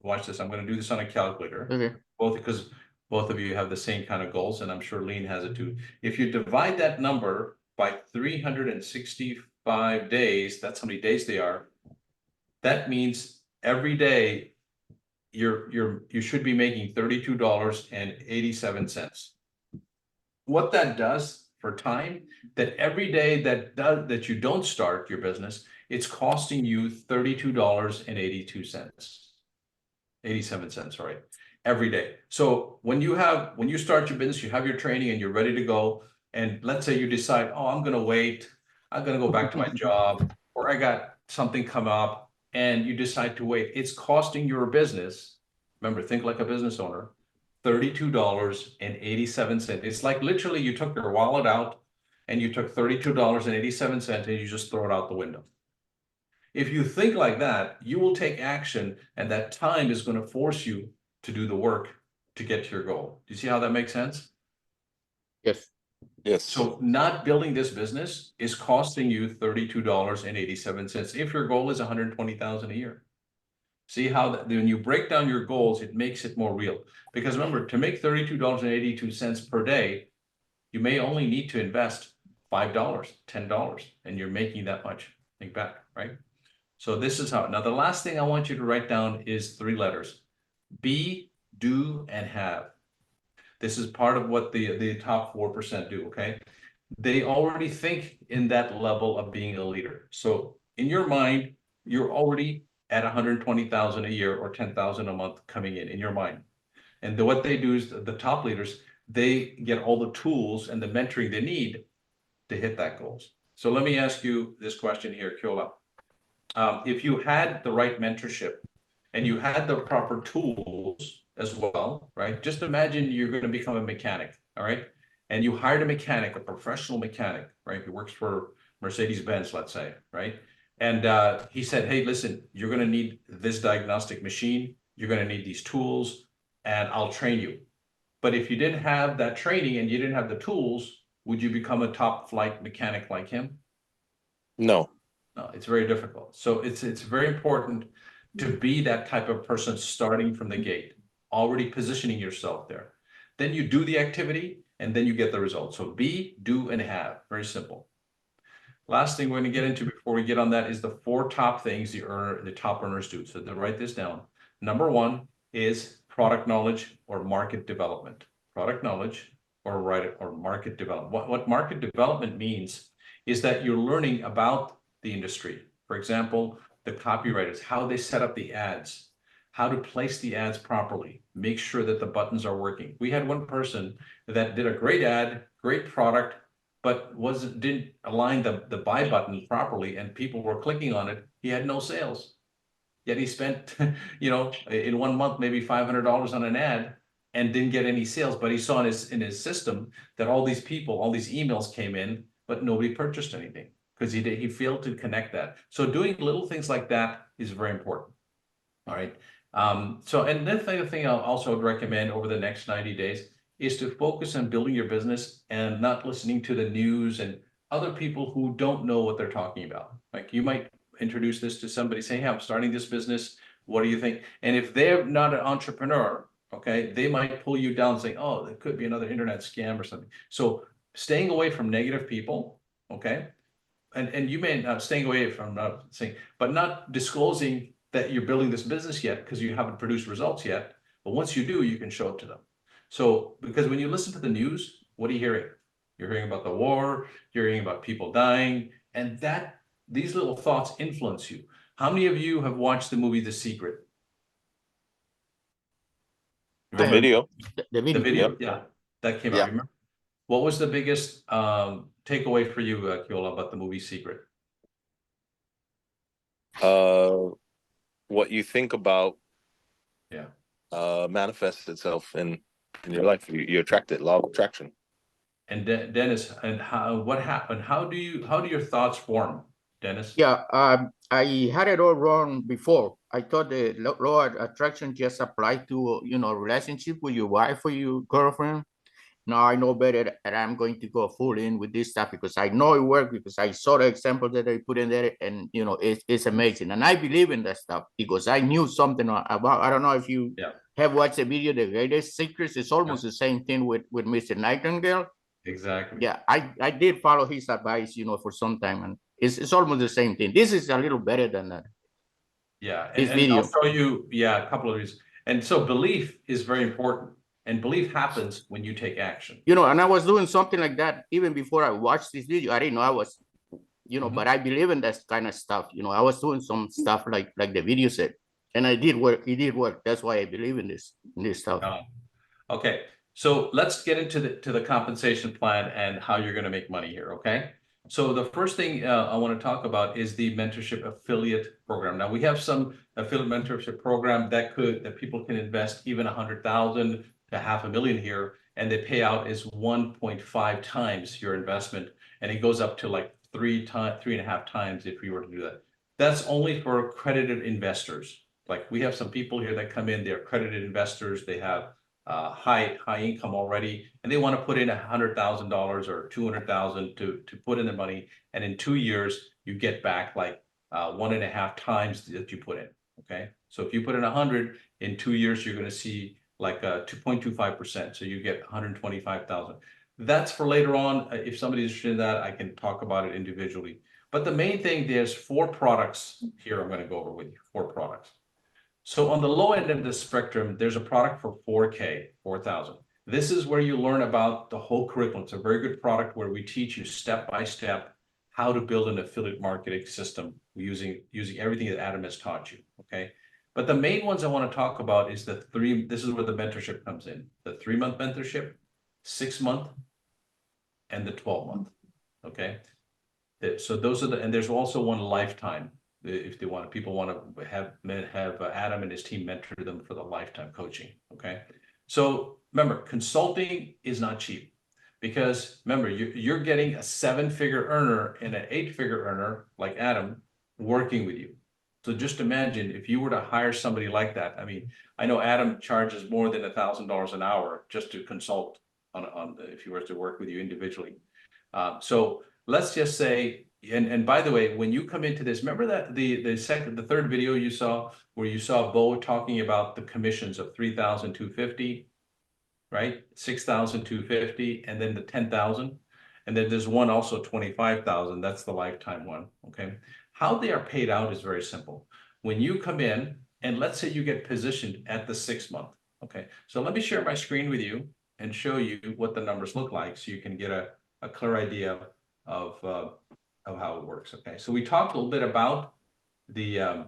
watch this. I'm going to do this on a calculator. Okay. Because both of you have the same kind of goals, and I'm sure Lean has it too. If you divide that number by 365 days, that's how many days they are. That means every day you should be making $32.87. What that does for time, that every day that you don't start your business, it's costing you $32.87, sorry, every day. So when you start your business, you have your training and you're ready to go. And let's say you decide, oh, I'm going to wait. I'm going to go back to my job, or I got something come up, and you decide to wait. It's costing your business. Remember, think like a business owner. $32.87. It's like literally you took your wallet out and you took $32.87 and you just throw it out the window. If you think like that, you will take action, and that time is going to force you to do the work to get to your goal. Do you see how that makes sense? Yes. Yes. So not building this business is costing you $32.87 if your goal is 120,000 a year. See how that when you break down your goals, it makes it more real. Because remember, to make $32.82 per day, you may only need to invest $5, $10, and you're making that much. Think back, right? So this is how. Now, the last thing I want you to write down is 3 letters: be, do, and have. This is part of what the top 4% do, okay? They already think in that level of being a leader. So in your mind, you're already at 120,000 a year or 10,000 a month coming in your mind. And what they do is the top leaders, they get all the tools and the mentoring they need to hit that goals. So let me ask you this question here, Kyola. If you had the right mentorship and you had the proper tools as well, right? Just imagine you're going to become a mechanic, all right? And you hired a mechanic, a professional mechanic, right? Who works for Mercedes-Benz, let's say, right? And he said, hey, listen, you're going to need this diagnostic machine. You're going to need these tools, and I'll train you. But if you didn't have that training and you didn't have the tools, would you become a top flight mechanic like him? No. No, it's very difficult. So it's very important to be that type of person starting from the gate, already positioning yourself there. Then you do the activity and then you get the results. So be, do, and have. Very simple. Last thing we're going to get into before we get on that is the 4 top things the top earners do. So to write this down. Number 1 is product knowledge or market development. Product knowledge or market development. What market development means is that you're learning about the industry. For example, the copywriters, how they set up the ads, how to place the ads properly, make sure that the buttons are working. We had one person that did a great ad, great product, but didn't align the buy button properly, and people were clicking on it. He had no sales. Yet he spent, in 1 month, maybe $500 on an ad and didn't get any sales. But he saw in his system that all these people, all these emails came in, but nobody purchased anything because he failed to connect that. So doing little things like that is very important. All right. And then the thing I'll also recommend over the next 90 days is to focus on building your business and not listening to the news and other people who don't know what they're talking about. Like you might introduce this to somebody, say, hey, I'm starting this business. What do you think? And if they're not an entrepreneur, okay, they might pull you down saying, oh, there could be another internet scam or something. So staying away from negative people, okay? And you may not staying away from not saying, but not disclosing that you're building this business yet because you haven't produced results yet. But once you do, you can show it to them. So, because when you listen to the news, what are you hearing? You're hearing about the war, you're hearing about people dying, and these little thoughts influence you. How many of you have watched the movie The Secret? The video. The video. The video, Yep. yeah, that came out. Yeah. Remember? What was the biggest takeaway for you, Kyola, about the movie Secret? What you think about manifests itself in your life. You attract it, law of attraction. And Dennis, and what happened? How do your thoughts form, Dennis? Yeah, I had it all wrong before. I thought the law of attraction just applied to, relationship with your wife or your girlfriend. Now I know better, and I'm going to go full in with this stuff because I know it worked, because I saw the example that I put in there, and it's amazing. And I believe in that stuff because I knew something about. I don't know if you have watched the video, The Greatest Secrets. It's almost the same thing with Mr. Nightingale. Exactly. Yeah, I did follow his advice, for some time, and it's almost the same thing. This is a little better than that. Yeah, This and video. I'll show you, a couple of reasons. And so belief is very important, and belief happens when you take action. And I was doing something like that even before I watched this video. I didn't know I was, but I believe in that kind of stuff. I was doing some stuff like the video said, and I did work. It did work. That's why I believe in this stuff. Okay, so let's get into the compensation plan and how you're going to make money here. Okay. So the first thing I want to talk about is the mentorship affiliate program. Now we have some affiliate mentorship program that people can invest even 100,000 to $500,000 here, and they pay out is 1.5 times your investment, and it goes up to like 3.5 times if you were to do that. That's only for accredited investors. Like we have some people here that come in, they're accredited investors, they have high income already, and they want to put in $100,000 or 200,000 to put in the money, and in 2 years you get back like 1.5 times that you put in. Okay, so if you put in 100 in 2 years, you're going to see like 2.25%. So you get 125,000. That's for later on. If somebody's interested in that, I can talk about it individually. But the main thing, there's 4 products here I'm going to go over with you. 4 products. So on the low end of the spectrum, there's a product for 4K, 4,000. This is where you learn about the whole curriculum. It's a very good product where we teach you step by step how to build an affiliate marketing system using everything that Adam has taught you. Okay. But the main ones I want to talk about is this is where the mentorship comes in. The 3-month mentorship, 6-month, and the 12-month. Okay. So those are and there's also one lifetime. If they want, people want to have Adam and his team mentor them for the lifetime coaching. Okay. So remember, consulting is not cheap, because remember, you're getting a 7-figure earner and an 8-figure earner like Adam working with you. So just imagine if you were to hire somebody like that. I mean, I know Adam charges more than $1,000 an hour just to consult if he were to work with you individually. So let's just say, and by the way, when you come into this, remember that the third video you saw where you saw Bo talking about the commissions of 3,250, right? 6,250, and then the 10,000, and then there's one also 25,000. That's the lifetime one. Okay, how they are paid out is very simple. When you come in, and let's say you get positioned at the 6-month. Okay, so let me share my screen with you and show you what the numbers look like, so you can get a clear idea of how it works. Okay, so we talked a little bit about the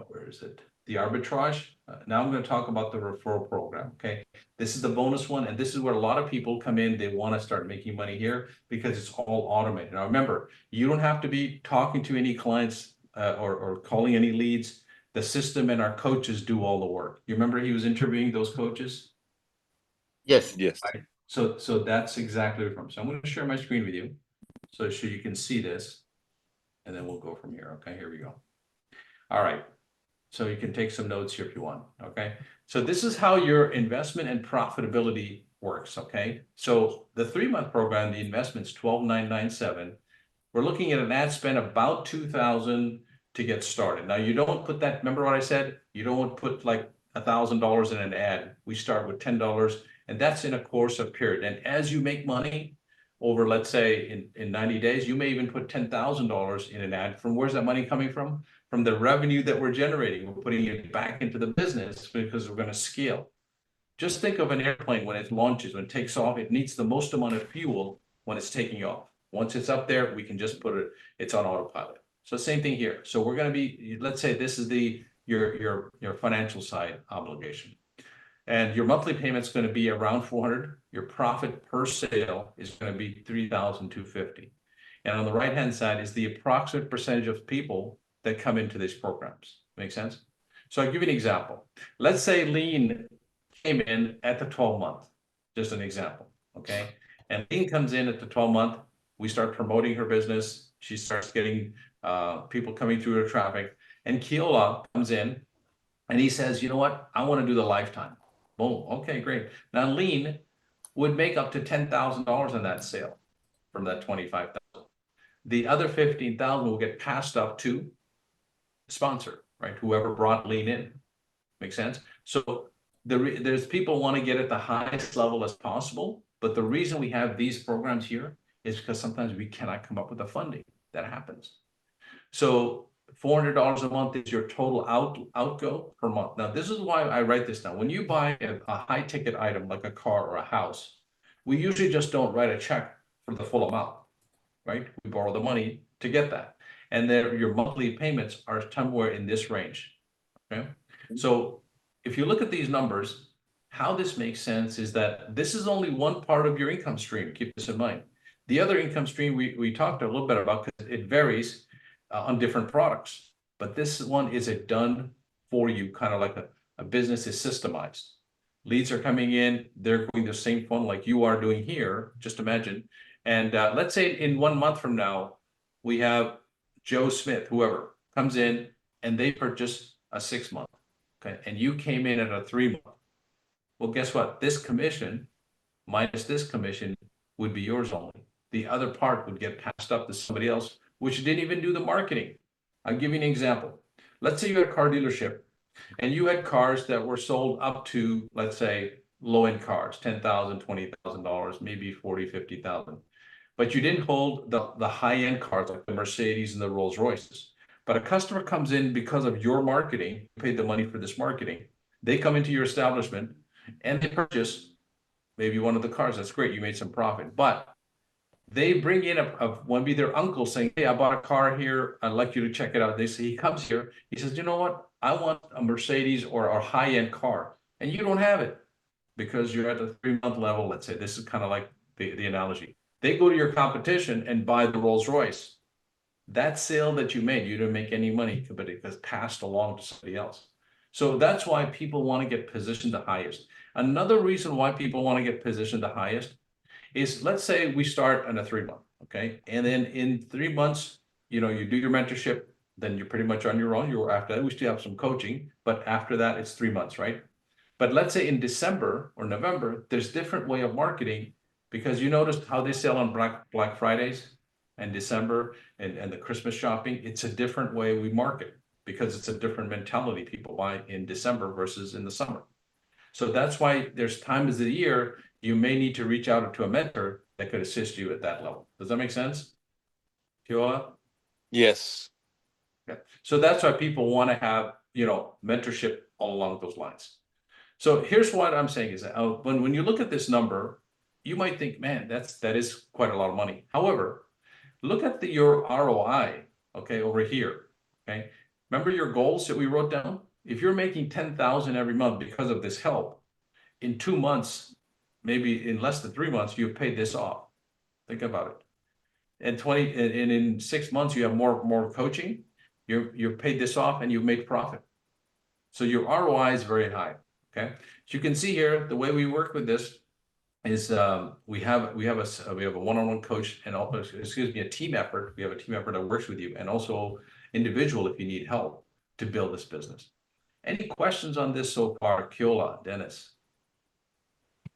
where is it? The arbitrage. Now I'm going to talk about the referral program. Okay, this is the bonus one, and this is where a lot of people come in. They want to start making money here because it's all automated. Now remember, you don't have to be talking to any clients or calling any leads. The system and our coaches do all the work. You remember he was interviewing those coaches? Yes. Yes. Right. So that's exactly from. So I'm going to share my screen with you, so you can see this, and then we'll go from here. Okay, here we go. All right. So you can take some notes here if you want. Okay. So this is how your investment and profitability works. Okay. So the 3-month program, the investment's $12,997. We're looking at an ad spend about $2,000 to get started. Now you don't put that. Remember what I said? You don't put like $1,000 in an ad. We start with $10, and that's in a course of period. And as you make money over, let's say in 90 days, you may even put $10,000 in an ad. From where's that money coming from? From the revenue that we're generating. We're putting it back into the business because we're going to scale. Just think of an airplane when it launches, when it takes off, it needs the most amount of fuel when it's taking off. Once it's up there, we can just put it's on autopilot. So same thing here. So we're going to be, let's say this is your financial side obligation. And your monthly payment is going to be around $400. Your profit per sale is going to be $3,250. And on the right-hand side is the approximate percentage of people that come into these programs. Make sense? So I'll give you an example. Let's say Lean came in at the 12-month, just an example, okay? And Lean comes in at the 12-month. We start promoting her business. She starts getting people coming through her traffic. And Keola comes in and he says, you know what? I want to do the lifetime. Boom. Okay, great. Now Lean would make up to $10,000 on that sale from that 25,000. The other 15,000 will get passed up to sponsor, right? Whoever brought Lean in. Make sense? So there's people want to get at the highest level as possible, but the reason we have these programs here is because sometimes we cannot come up with the funding. That happens. So $400 a month is your total outgo per month. Now, this is why I write this down. When you buy a high ticket item like a car or a house, we usually just don't write a check for the full amount, right? We borrow the money to get that. And then your monthly payments are somewhere in this range, okay? So if you look at these numbers, how this makes sense is that this is only one part of your income stream. Keep this in mind. The other income stream we talked a little bit about, because it varies on different products, but this one is a done for you, kind of like a business is systemized. Leads are coming in, they're going the same funnel like you are doing here, just imagine. And let's say in 1 month from now, we have Joe Smith, whoever, comes in and they purchase a 6-month, okay? And you came in at a 3-month. Well, guess what? This commission minus this commission would be yours only. The other part would get passed up to somebody else, which didn't even do the marketing. I'll give you an example. Let's say you had a car dealership and you had cars that were sold up to, let's say, low-end cars, $10,000, $20,000, maybe 40, 50,000. But you didn't hold the high-end cars like the Mercedes and the Rolls Royces. But a customer comes in because of your marketing, you paid the money for this marketing. They come into your establishment and they purchase maybe one of the cars. That's great. You made some profit. But they bring in one be their uncle saying, hey, I bought a car here. I'd like you to check it out. They say, he comes here. He says, you know what? I want a Mercedes or a high-end car. And you don't have it because you're at the 3-month level. Let's say this is kind of like the analogy. They go to your competition and buy the Rolls Royce. That sale that you made, you didn't make any money, but it was passed along to somebody else. So that's why people want to get positioned the highest. Another reason why people want to get positioned the highest is, let's say we start on a 3-month, okay? And then in 3 months, you do your mentorship, then you're pretty much on your own. After that, we still have some coaching, but after that, it's 3 months, right? But let's say in December or November, there's different way of marketing, because you noticed how they sell on Black Fridays and December and the Christmas shopping. It's a different way we market because it's a different mentality people buy in December versus in the summer. So that's why there's times of the year you may need to reach out to a mentor that could assist you at that level. Does that make sense, Kiola? Yes. Okay. So that's why people want to have, mentorship all along those lines. So here's what I'm saying is that when you look at this number, you might think, man, that is quite a lot of money. However, look at your ROI, okay, over here, okay? Remember your goals that we wrote down? If you're making 10,000 every month because of this help, in 2 months, maybe in less than 3 months, you've paid this off. Think about it. And in 6 months, you have more coaching. You've paid this off and you've made profit. So your ROI is very high. Okay. So you can see here the way we work with this is we have a one-on-one coach and also, a team effort. We have a team effort that works with you, and also individual if you need help to build this business. Any questions on this so far, Kiola, Dennis?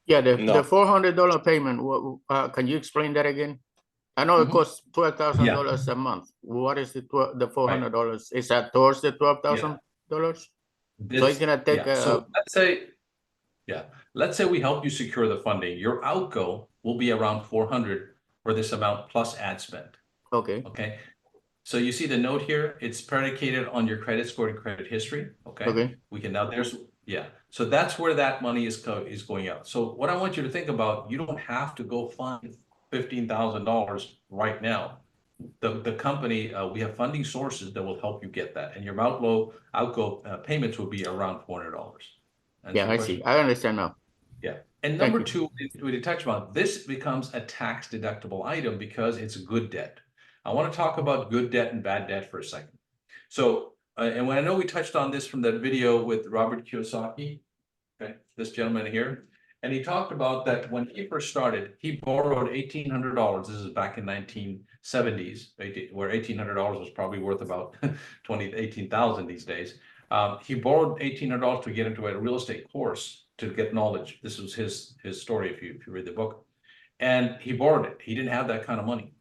Yeah, the No. $400 payment. Can you explain that again? I know it costs $12,000 a month. What is the $400? Is that towards the $12,000? So it's gonna take so let's say we help you secure the funding. Your outgo will be around 400 for this amount plus ad spend. Okay. So you see the note here, it's predicated on your credit score and credit history. Okay. We can now so that's where that money is going out. So what I want you to think about, you don't have to go find $15,000 right now. The company, we have funding sources that will help you get that, and your outgo payments will be around $400. Yeah, I see. I understand now. Yeah. And number two, we touched about, this becomes a tax deductible item because it's good debt. I want to talk about good debt and bad debt for a second. So, and when I know we touched on this from that video with Robert Kiyosaki, okay, this gentleman here, and he talked about that when he first started, he borrowed $1,800. This is back in 1970s, where $1,800 was probably worth about 18,000 these days. He borrowed $1,800 to get into a real estate course to get knowledge. This was his story if you read the book. And he borrowed it. He didn't have that kind of money,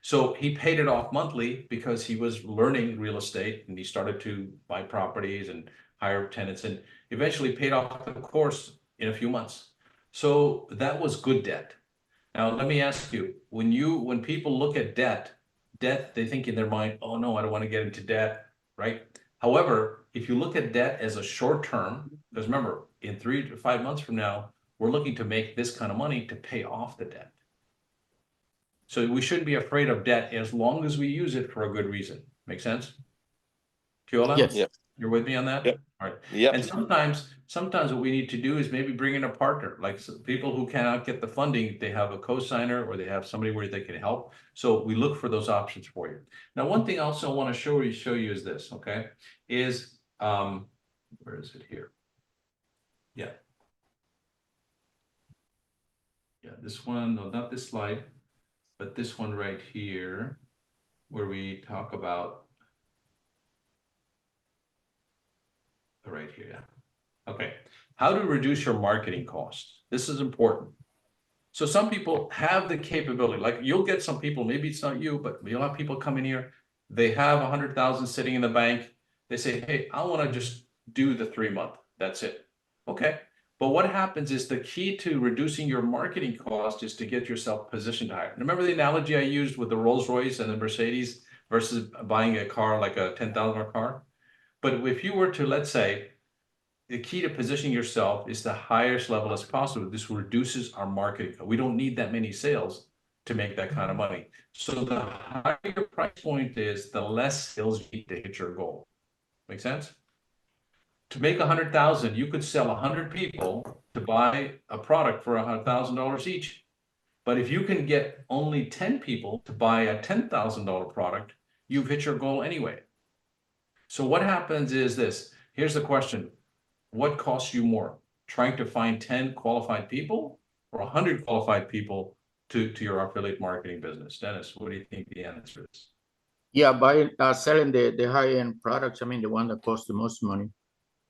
So he paid it off monthly because he was learning real estate, and he started to buy properties and hire tenants, and eventually paid off the course in a few months. So that was good debt. Now, let me ask you, when people look at debt, they think in their mind, oh no, I don't want to get into debt, right? However, if you look at debt as a short term, because remember, in 3 to 5 months from now, we're looking to make this kind of money to pay off the debt. So we shouldn't be afraid of debt as long as we use it for a good reason. Make sense? Kiola? Yes. Yep. You're with me on that? Yep. All right. Yep. And sometimes what we need to do is maybe bring in a partner, like people who cannot get the funding, they have a co-signer or they have somebody where they can help. So we look for those options for you. Now, one thing also I want to show you is this, okay, is, where is it here? Yeah. Yeah, this one, no, not this slide, but this one right here, where we talk about, right here, yeah. Okay, how to reduce your marketing costs. This is important. So some people have the capability, like you'll get some people, maybe it's not you, but you'll have people come in here, they have 100,000 sitting in the bank. They say, hey, I want to just do the 3 month. That's it. Okay. But what happens is the key to reducing your marketing cost is to get yourself positioned higher. Remember the analogy I used with the Rolls Royce and the Mercedes versus buying a car like a $10,000 car? But if you were to, let's say, the key to positioning yourself is the highest level as possible. This reduces our marketing. We don't need that many sales to make that kind of money. So the higher price point is, the less sales you need to hit your goal. Make sense? To make 100,000, you could sell 100 people to buy a product for $100,000 each. But if you can get only 10 people to buy a $10,000 product, you've hit your goal anyway. So what happens is this. Here's the question. What costs you more? Trying to find 10 qualified people or 100 qualified people to your affiliate marketing business? Dennis, what do you think the answer is? Yeah, selling the high-end products. I mean, the one that costs the most money.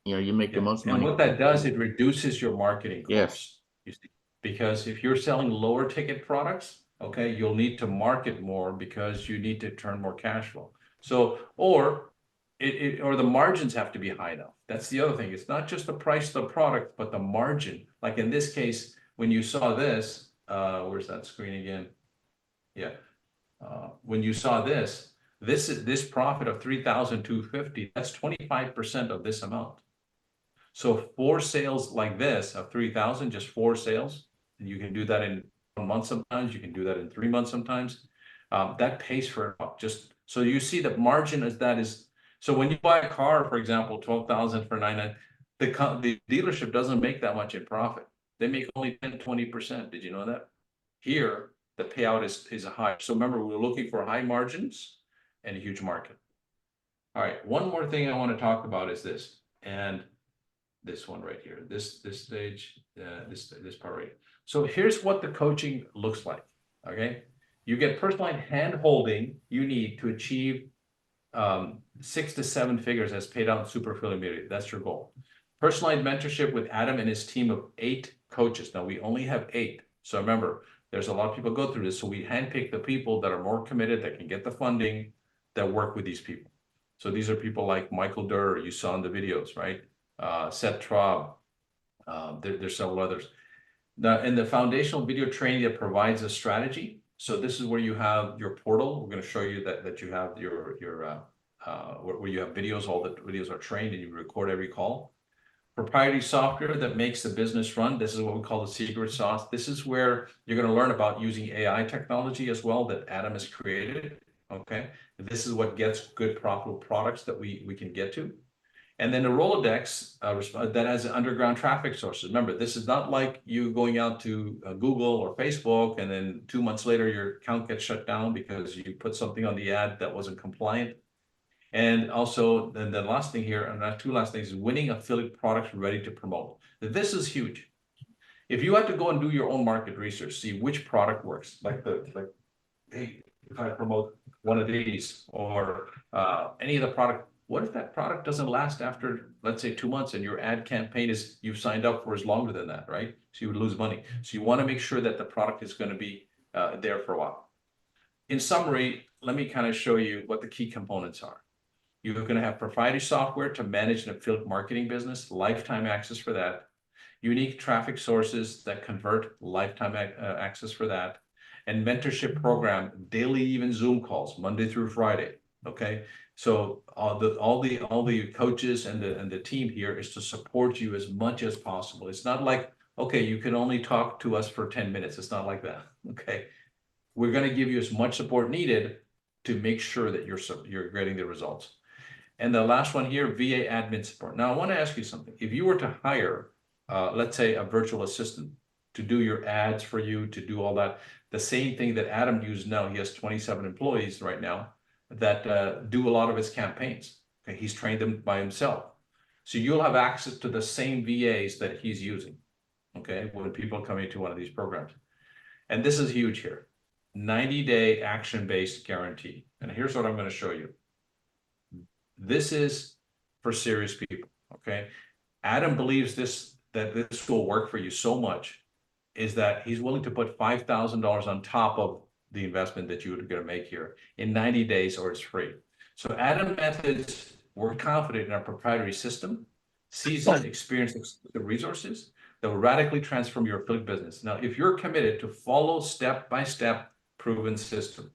You know, you make the most And money. what that does, it reduces your marketing costs. Yes. You see, because if you're selling lower ticket products, okay, you'll need to market more because you need to turn more cash flow. So, or the margins have to be high enough. That's the other thing. It's not just the price of the product, but the margin. Like in this case, when you saw this, where's that screen again? Yeah. When you saw this profit of 3,250, that's 25% of this amount. So 4 sales like this of 3,000, just 4 sales, and you can do that in 1 month sometimes, you can do that in 3 months sometimes. That pays for it all. Just so you see the margin as that is. So when you buy a car, for example, 12,000 for 9,900, the dealership doesn't make that much in profit. They make only 10-20%. Did you know that? Here, the payout is high. So remember, we're looking for high margins and a huge market. All right, one more thing I want to talk about is this, and this one right here, this stage, this part right here. So here's what the coaching looks like. Okay, you get personalized hand holding you need to achieve 6 to 7 figures as paid out super affiliate immediately. That's your goal. Personalized mentorship with Adam and his team of 8 coaches. Now we only have 8. So remember, there's a lot of people go through this. So we handpick the people that are more committed, that can get the funding, that work with these people. So these are people like Michael Durr, you saw in the videos, right? Seth Traub, there's several others. Now, in the foundational video training that provides a strategy. So this is where you have your portal. We're going to show you that you have your where you have videos. All the videos are trained and you record every call. Proprietary software that makes the business run. This is what we call the secret sauce. This is where you're going to learn about using AI technology as well that Adam has created. Okay, this is what gets good profitable products that we can get to. And then the Rolodex that has underground traffic sources. Remember, this is not like you going out to Google or Facebook and then 2 months later your account gets shut down because you put something on the ad that wasn't compliant. And also, then the last thing here, and 2 last things, is winning affiliate products ready to promote. This is huge. If you had to go and do your own market research, see which product works, like hey, if I promote one of these or any of the product. What if that product doesn't last after, let's say, 2 months and your ad campaign is you've signed up for is longer than that, right? So you would lose money. So you want to make sure that the product is going to be there for a while. In summary, let me kind of show you what the key components are. You're going to have proprietary software to manage an affiliate marketing business, lifetime access for that, unique traffic sources that convert, lifetime access for that, and mentorship program, daily even Zoom calls, Monday through Friday. Okay, so all the coaches and the team here is to support you as much as possible. It's not like, okay, you can only talk to us for 10 minutes. It's not like that. Okay, we're going to give you as much support needed to make sure that you're getting the results. And the last one here, VA admin support. Now I want to ask you something. If you were to hire, let's say, a virtual assistant to do your ads for you, to do all that, the same thing that Adam uses now, he has 27 employees right now that do a lot of his campaigns. Okay, he's trained them by himself. So you'll have access to the same VAs that he's using, okay, when people come into one of these programs. And this is huge here, 90-day action-based guarantee. And here's what I'm going to show you. This is for serious people, okay? Adam believes that this will work for you so much is that he's willing to put $5,000 on top of the investment that you're going to make here in 90 days, or it's free. So Adam Methods, we're confident in our proprietary system, seasoned, experienced exclusive resources that will radically transform your affiliate business. Now, if you're committed to follow step-by-step proven system,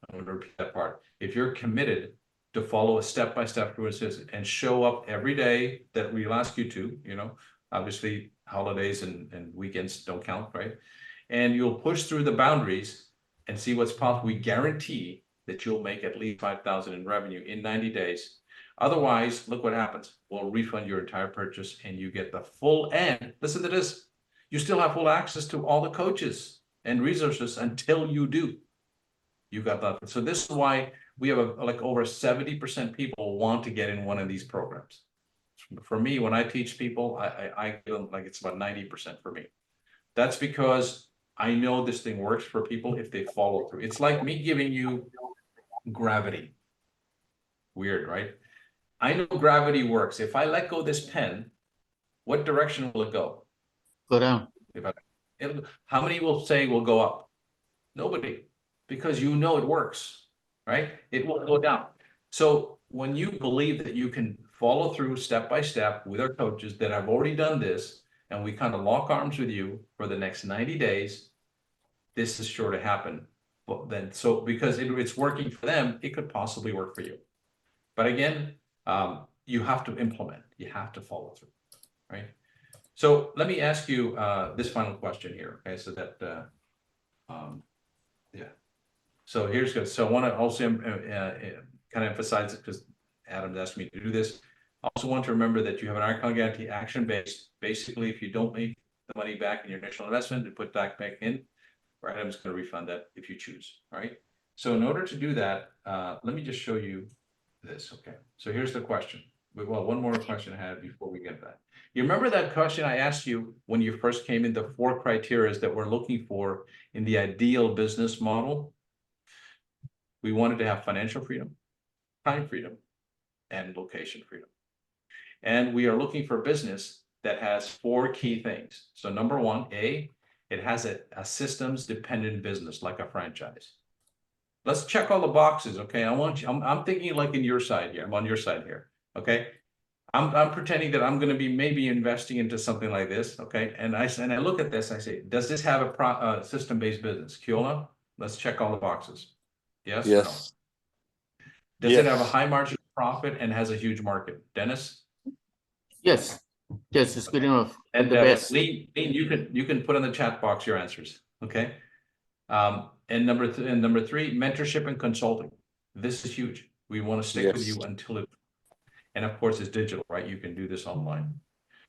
I'm going to repeat that part. If you're committed to follow a step-by-step proven system and show up every day that we'll ask you to, obviously holidays and weekends don't count, right? And you'll push through the boundaries and see what's possible. We guarantee that you'll make at least 5,000 in revenue in 90 days. Otherwise, look what happens. We'll refund your entire purchase and you get the full, and listen to this, you still have full access to all the coaches and resources until you do. You got that. So this is why we have like over 70% people want to get in one of these programs. For me, when I teach people, I feel like it's about 90% for me. That's because I know this thing works for people if they follow through. It's like me giving you gravity. Weird, right? I know gravity works. If I let go of this pen, what direction will it go? Go down. How many will say will go up? Nobody, because you know it works, right? It will go down. So when you believe that you can follow through step by step with our coaches that have already done this, and we kind of lock arms with you for the next 90 days, this is sure to happen. But then, so because it's working for them, it could possibly work for you. But again, you have to implement, you have to follow through, right? So let me ask you this final question here, okay? So that, yeah. So here's good. So I want to also kind of emphasize it because Adam asked me to do this. I also want to remember that you have an icon guarantee action-based. Basically, if you don't make the money back in your initial investment and put that back in, Adam's going to refund that if you choose, all right? So in order to do that, let me just show you this, okay? So here's the question. Well, one more question I had before we get that. You remember that question I asked you when you first came in, the 4 criteria that we're looking for in the ideal business model? We wanted to have financial freedom, time freedom, and location freedom. And we are looking for a business that has 4 key things. So number 1, it has a systems dependent business like a franchise. Let's check all the boxes, okay? I'm thinking like in your side here. I'm on your side here, okay? I'm pretending that I'm going to be maybe investing into something like this, okay? And I look at this, I say, does this have a system-based business? Kiola, let's check all the boxes. Yes. Yes. Or no? Does it have a high margin profit and has a huge market? Dennis? Yes. Yes, it's good enough. And the best. Lee, you can put in the chat box your answers, okay? And number 3, mentorship and consulting. This is huge. We want to stick with you until it, and of course it's digital, right? You can do this online.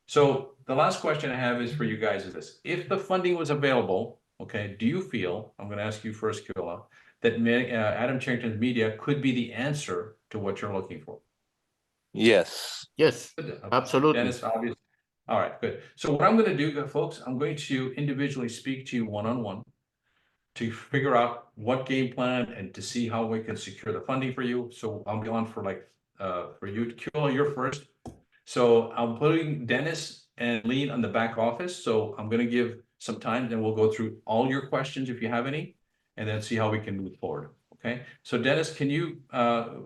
So the last question I have is for you guys is this: if the funding was available, okay, do you feel, I'm going to ask you first, Kiola, that Adam Charrington's media could be the answer to what you're looking for? Yes. Yes, absolutely. Dennis, obviously. All right, good. So what I'm going to do, folks, I'm going to individually speak to you one-on-one to figure out what game plan and to see how we can secure the funding for you. So I'll be on for for you. Kiola, you're first. So I'm putting Dennis and Lean on the back office. So I'm going to give some time, and we'll go through all your questions if you have any, and then see how we can move forward. Okay. So Dennis, can you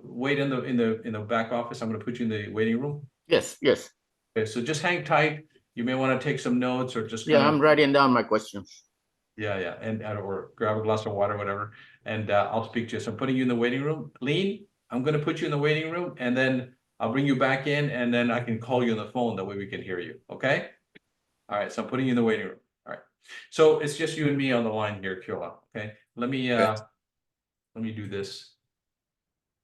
wait in the back office? I'm going to put you in the waiting room. Yes, yes. Okay. So just hang tight. You may want to take some notes or just I'm writing down my questions. Yeah, and or grab a glass of water, whatever, and I'll speak to you. So I'm putting you in the waiting room. Lean, I'm going to put you in the waiting room, and then I'll bring you back in, and then I can call you on the phone. That way we can hear you. Okay. All right. So I'm putting you in the waiting room. All right. So it's just you and me on the line here, Kiola. Okay. Let me do this.